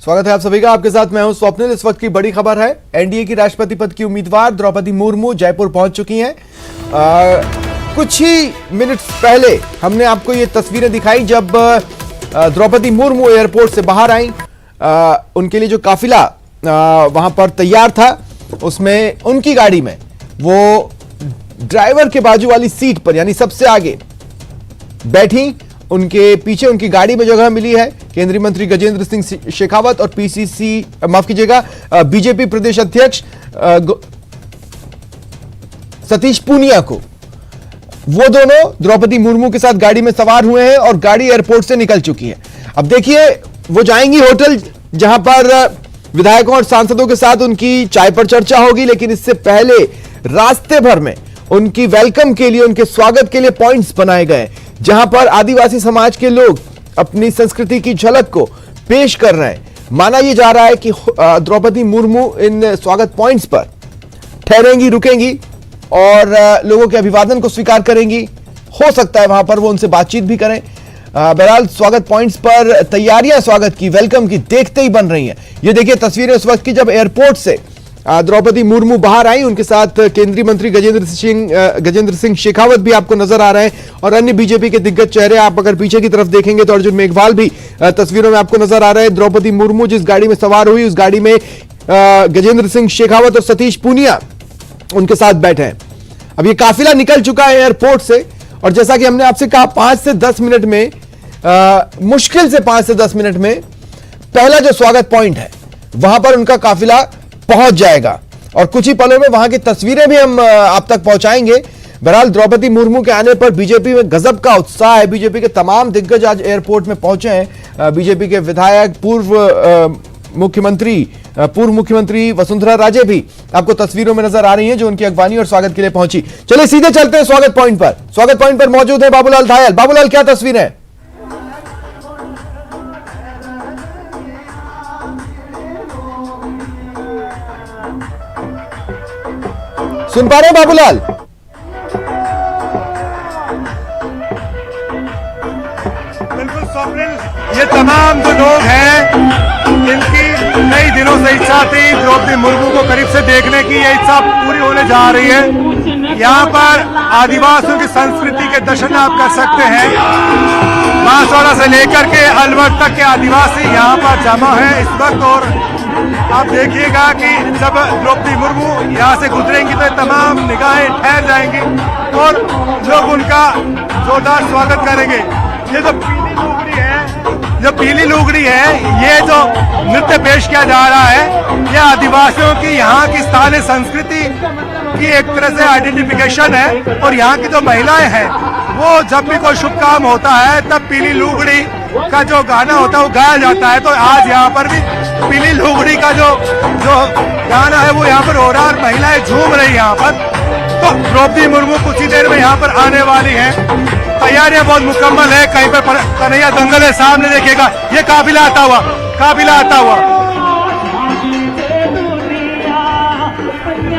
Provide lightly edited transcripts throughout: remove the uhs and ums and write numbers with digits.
स्वागत है आप सभी का। आपके साथ मैं हूं स्वप्निल। इस वक्त की बड़ी खबर है, एनडीए की राष्ट्रपति पद की उम्मीदवार द्रौपदी मुर्मू जयपुर पहुंच चुकी हैं। कुछ ही मिनट पहले हमने आपको ये तस्वीरें दिखाई जब द्रौपदी मुर्मू एयरपोर्ट से बाहर आई। उनके लिए जो काफिला वहां पर तैयार था, उसमें उनकी गाड़ी में वो ड्राइवर के बाजू वाली सीट पर यानी सबसे आगे बैठी। उनके पीछे उनकी गाड़ी में जगह मिली है केंद्रीय मंत्री गजेंद्र सिंह शेखावत और बीजेपी प्रदेश अध्यक्ष सतीश पूनिया को। वो दोनों द्रौपदी मुर्मू के साथ गाड़ी में सवार हुए हैं और गाड़ी एयरपोर्ट से निकल चुकी है। अब देखिए, वो जाएंगी होटल जहां पर विधायकों और सांसदों के साथ उनकी चाय पर चर्चा होगी, लेकिन इससे पहले रास्ते भर में उनकी वेलकम के लिए, उनके स्वागत के लिए पॉइंट्स बनाए गए जहां पर आदिवासी समाज के लोग अपनी संस्कृति की झलक को पेश कर रहे हैं। माना यह जा रहा है कि द्रौपदी मुर्मू इन स्वागत पॉइंट्स पर ठहरेंगी, रुकेंगी और लोगों के अभिवादन को स्वीकार करेंगी। हो सकता है वहां पर वो उनसे बातचीत भी करें। बहरहाल स्वागत पॉइंट्स पर तैयारियां स्वागत की, वेलकम की देखते ही बन रही हैं। ये देखिए तस्वीरें उस वक्त की जब एयरपोर्ट से द्रौपदी मुर्मू बाहर आई। उनके साथ केंद्रीय मंत्री गजेंद्र सिंह शेखावत भी आपको नजर आ रहे हैं और अन्य बीजेपी के दिग्गज चेहरे। आप अगर पीछे की तरफ देखेंगे तो अर्जुन मेघवाल भी तस्वीरों में आपको नजर आ रहे हैं। द्रौपदी मुर्मू जिस गाड़ी में सवार हुई, उस गाड़ी में गजेंद्र सिंह शेखावत और सतीश पूनिया उनके साथ बैठे हैं। अब ये काफिला निकल चुका है एयरपोर्ट से और जैसा कि हमने आपसे कहा 5 से 10 मिनट में, मुश्किल से 5 से 10 मिनट में पहला जो स्वागत पॉइंट है वहां पर उनका काफिला पहुंच जाएगा और कुछ ही पलों में वहां की तस्वीरें भी हम आप तक पहुंचाएंगे। बहरहाल द्रौपदी मुर्मू के आने पर बीजेपी में गजब का उत्साह है। बीजेपी के तमाम दिग्गज आज एयरपोर्ट में पहुंचे हैं। बीजेपी के विधायक, पूर्व मुख्यमंत्री वसुंधरा राजे भी आपको तस्वीरों में नजर आ रही हैं जो उनकी अगवानी और स्वागत के लिए पहुंची। चलिए सीधे चलते हैं स्वागत पॉइंट पर। स्वागत पॉइंट पर मौजूद है बाबूलाल धायल। बाबूलाल, क्या तस्वीर है? सुन पा रहे हैं बाबूलाल? बिल्कुल स्वप्निल, ये तमाम जो लोग हैं जिनकी कई दिनों से इच्छा थी द्रौपदी मुर्मू को करीब से देखने की, ये इच्छा पूरी होने जा रही है। यहाँ पर आदिवासियों की संस्कृति के दर्शन आप कर सकते हैं। बांसवाड़ा से लेकर के अलवर तक के आदिवासी यहाँ पर जमा है इस वक्त और आप देखिएगा कि जब द्रौपदी मुर्मू यहाँ से गुजरेंगी तो तमाम निगाहें ठहर जाएंगी और लोग उनका जोरदार स्वागत करेंगे। ये जो पीली लुगड़ी है, ये जो नृत्य पेश किया जा रहा है, ये आदिवासियों की, यहाँ की स्थानीय संस्कृति की एक तरह से आइडेंटिफिकेशन है। और यहाँ की जो महिलाएं हैं वो जब भी कोई शुभ काम होता है तब पीली लुगड़ी का जो गाना होता है वो गाया जाता है। तो आज यहाँ पर भी पीली लुगड़ी का जो गाना है वो यहाँ पर हो रहा है और महिलाएं झूम रही यहाँ पर। तो द्रौपदी मुर्मू कुछ ही देर में यहाँ पर आने वाली हैं। तैयारियां बहुत मुकम्मल है। कहीं पर कन्हैया दंगल है, सामने देखिएगा ये काफिला आता हुआ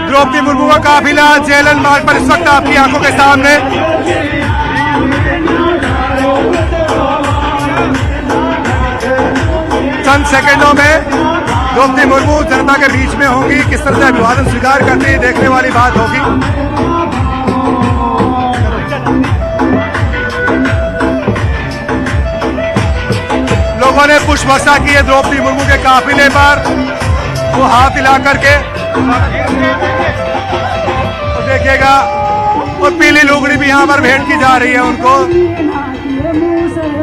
द्रौपदी मुर्मू का काफिला जेलन मार्ग पर इस वक्त आपकी आंखों के सामने। चंद सेकंडों में द्रौपदी मुर्मू जनता के बीच में होंगी। किस तरह से अभिवादन स्वीकार करती है देखने वाली बात होगी। लोगों ने पुष्प वर्षा की है द्रौपदी मुर्मू के काफिले पर, वो हाथ हिला करके तो देखिएगा। और पीली लुगड़ी भी यहाँ पर भेंट की जा रही है उनको।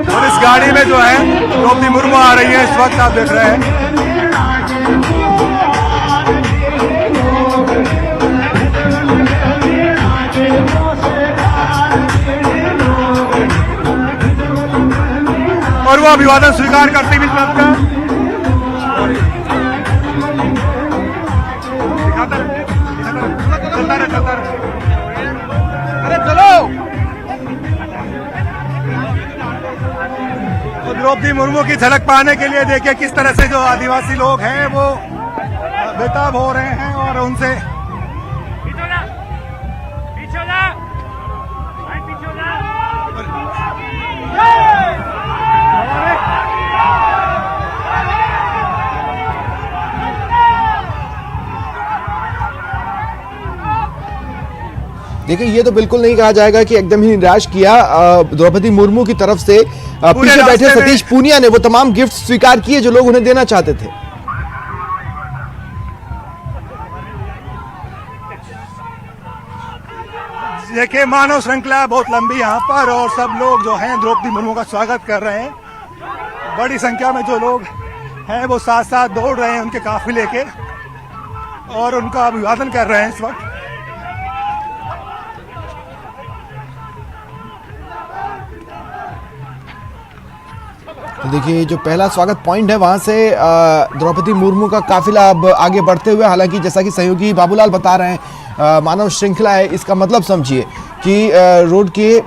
और इस गाड़ी में जो है द्रौपदी मुर्मू आ रही है इस वक्त, आप देख रहे हैं। और वो अभिवादन स्वीकार करती भी आपका अरे चलो। तो द्रौपदी मुर्मू की झलक पाने के लिए देखिए किस तरह से जो आदिवासी लोग हैं वो बेताब हो रहे हैं और उनसे देखिए, ये तो बिल्कुल नहीं कहा जाएगा कि एकदम ही निराश किया द्रौपदी मुर्मू की तरफ से। पीछे बैठे सतीश पूनिया ने वो तमाम गिफ्ट स्वीकार किए जो लोग उन्हें देना चाहते थे। देखिए, मानव श्रृंखला बहुत लंबी यहाँ पर और सब लोग जो हैं द्रौपदी मुर्मू का स्वागत कर रहे हैं। बड़ी संख्या में जो लोग हैं वो साथ साथ दौड़ रहे हैं उनके काफिले के और उनका अभिवादन कर रहे हैं इस वक्त। तो देखिए, जो पहला स्वागत पॉइंट है वहां से द्रौपदी मुर्मू का काफिला अब आगे बढ़ते हुए, हालांकि जैसा कि सहयोगी बाबूलाल बता रहे हैं मानव श्रृंखला है, इसका मतलब समझिए कि रोड के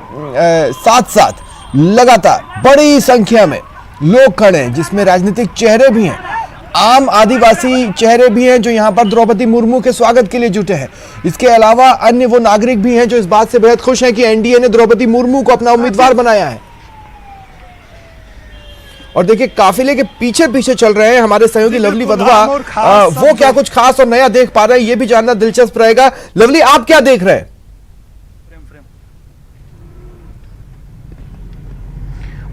साथ साथ लगातार बड़ी संख्या में लोग खड़े हैं, जिसमें राजनीतिक चेहरे भी हैं, आम आदिवासी चेहरे भी हैं जो यहां पर द्रौपदी मुर्मू के स्वागत के लिए जुटे हैं। इसके अलावा अन्य वो नागरिक भी हैं जो इस बात से बेहद खुश हैं कि एनडीए ने द्रौपदी मुर्मू को अपना उम्मीदवार बनाया है। और देखिए, काफिले के पीछे पीछे चल रहे हैं हमारे सहयोगी लवली वधवा। वो क्या कुछ खास और नया देख पा रहे हैं, ये भी जानना दिलचस्प रहेगा। लवली, आप क्या देख रहे हैं?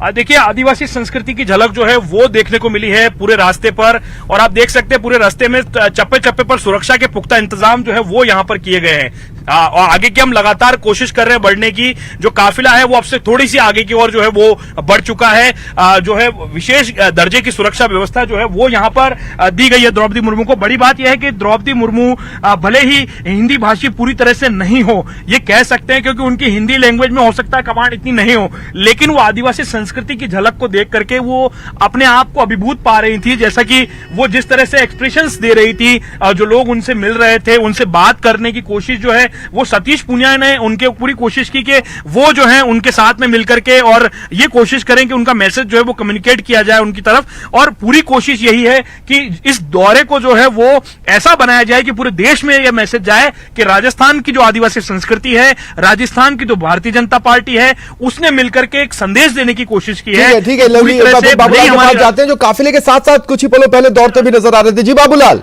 देखिए, आदिवासी संस्कृति की झलक जो है वो देखने को मिली है पूरे रास्ते पर। और आप देख सकते हैं पूरे रास्ते में चप्पे चप्पे पर सुरक्षा के पुख्ता इंतजाम जो है वो यहां पर किए गए हैं। और आगे की हम लगातार कोशिश कर रहे हैं बढ़ने की। जो काफिला है वो अब से थोड़ी सी आगे की ओर जो है वो बढ़ चुका है। जो है विशेष दर्जे की सुरक्षा व्यवस्था जो है वो यहां पर दी गई है द्रौपदी मुर्मू को। बड़ी बात यह है कि द्रौपदी मुर्मू भले ही हिंदी भाषी पूरी तरह से नहीं हो, ये कह सकते हैं, क्योंकि उनकी हिंदी लैंग्वेज में हो सकता है कमांड इतनी नहीं हो, लेकिन वो आदिवासी संस्कृति की झलक को देख करके वो अपने आप को अभिभूत पा रही थी। जैसा कि वो जिस तरह से एक्सप्रेशंस दे रही थी, जो लोग उनसे मिल रहे थे, उनसे बात करने की कोशिश जो है वो सतीश पूनिया ने उनके पूरी कोशिश की कि वो जो है उनके साथ में मिलकर के और ये कोशिश करें कि उनका मैसेज जो है वो कम्युनिकेट किया जाए उनकी तरफ। और पूरी कोशिश यही है कि इस दौरे को जो है वो ऐसा बनाया जाए कि पूरे देश में यह मैसेज जाए कि राजस्थान की जो आदिवासी संस्कृति है, राजस्थान की जो भारतीय जनता पार्टी है, उसने मिलकर के एक संदेश देने की कोशिश की है। ठीक है, लवली, बाबूलाल के पास जाते हैं जो काफिले के साथ साथ कुछ ही पलों पहले दौड़ते भी नजर आ रहे थे। जी बाबूलाल।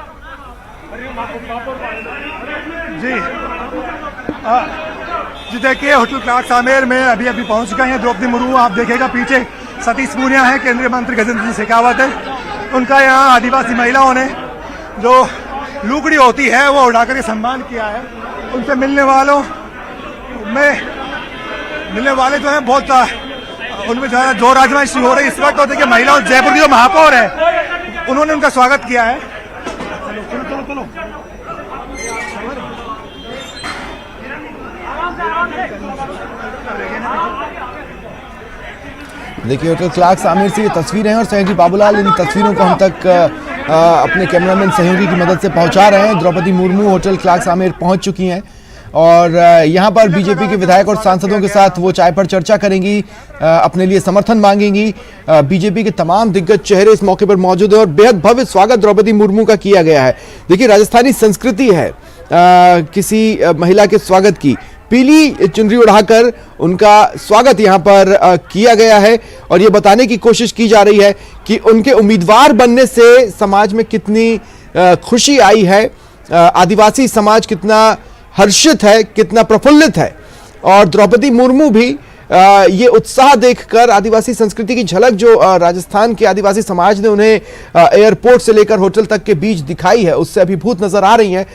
जी देखिए, होटल क्लार्क्स आमेर में अभी अभी पहुंच गए हैं द्रौपदी मुर्मू। आप देखिएगा पीछे सतीश पूनिया है, केंद्रीय मंत्री गजेंद्र सिंह शेखावत है। उनका यहाँ आदिवासी महिलाओं ने जो लुगड़ी होती है वो उड़ाकर के सम्मान किया है। उनसे मिलने वाले जो है बहुत उनमें जो है जोर आजमाइश हो रही है इस वक्त। और देखिए, महिलाओं, जयपुर की जो महापौर है उन्होंने उनका स्वागत किया है। चलो चलो चलो देखिए, होटल क्लार्क्स आमेर से ये तस्वीरें हैं और सहयोगी बाबूलाल इन तस्वीरों को हम तक अपने कैमरामैन सहयोगी की मदद से पहुंचा रहे हैं। द्रौपदी मुर्मू होटल क्लार्क्स आमेर पहुंच चुकी हैं और यहां पर बीजेपी के विधायक और सांसदों के साथ वो चाय पर चर्चा करेंगी, अपने लिए समर्थन मांगेंगी। बीजेपी के तमाम दिग्गज चेहरे इस मौके पर मौजूद हैं और बेहद भव्य स्वागत द्रौपदी मुर्मू का किया गया है। देखिए, राजस्थानी संस्कृति है किसी महिला के स्वागत की, पीली चुनरी उड़ाकर उनका स्वागत यहां पर किया गया है और ये बताने की कोशिश की जा रही है कि उनके उम्मीदवार बनने से समाज में कितनी खुशी आई है, आदिवासी समाज कितना हर्षित है, कितना प्रफुल्लित है। और द्रौपदी मुर्मू भी ये उत्साह देखकर आदिवासी संस्कृति की झलक जो राजस्थान के आदिवासी समाज ने उन्हें एयरपोर्ट से लेकर होटल तक के बीच दिखाई है, उससे अभिभूत नजर आ रही हैं